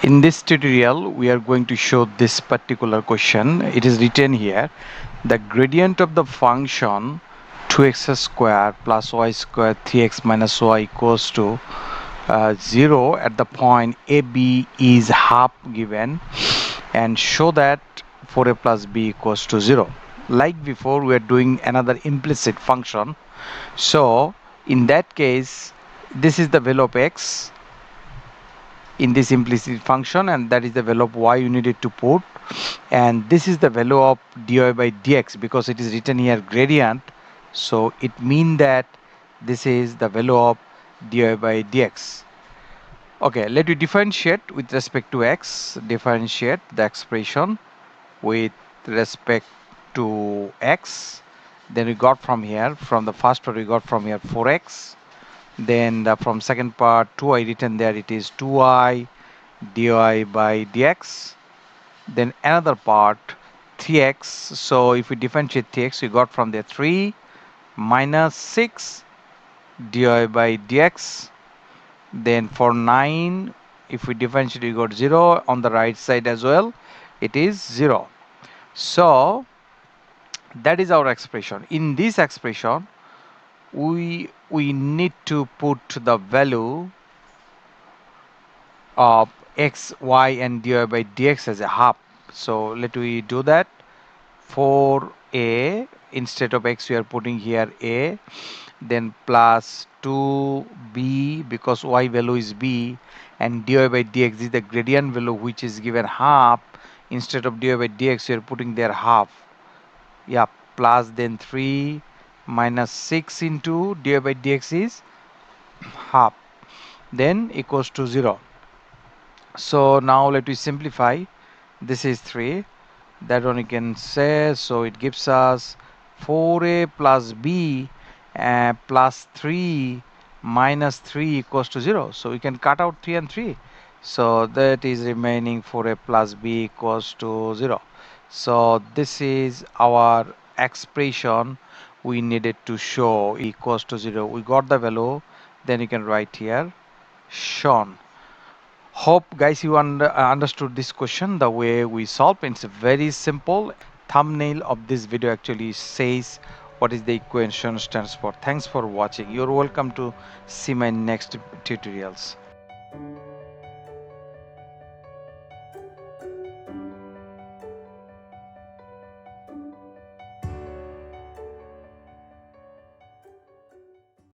In this tutorial, we are going to show this particular question. It is written here, the gradient of the function 2x square plus y square 3x minus y equals to 0 at the point AB is half given, and show that 4a plus b equals to 0. Like before, we are doing another implicit function. So in that case, this is the value of x in this implicit function, and that is the value of y you needed to put, and this is the value of dy by dx. Because it is written here gradient, so it means that this is the value of dy by dx. Okay, let me differentiate with respect to x. Differentiate the expression with respect to x. Then we got from here, from the first part we got from here 4x. Then from second part 2y written there, it is 2y dy by dx. Then another part 3x. So if we differentiate 3x, we got from there 3 minus 6 dy by dx. Then for 9, if we differentiate, we got 0 on the right side as well, it is 0. So that is our expression. In this expression, we need to put the value of x, y and dy by dx as a half. So let we do that. For a, instead of x we are putting here a, then plus 2b, because y value is b and dy by dx is the gradient value which is given half. Instead of dy by dx we are putting there half, yeah, plus then 3 minus 6 into dy by dx is half, then equals to 0. So now let me simplify. This is 3, that one you can say. So it gives us 4a plus b plus 3 minus 3 equals to 0. So we can cut out 3 and 3. So that is remaining 4a plus b equals to 0. So this is our expression we needed to show equals to 0. We got the value, then you can write here shown. Hope guys you understood this question the way we solve. It's very simple. Thumbnail of this video actually says what is the equation stands for. Thanks for watching. You're welcome to see my next tutorials.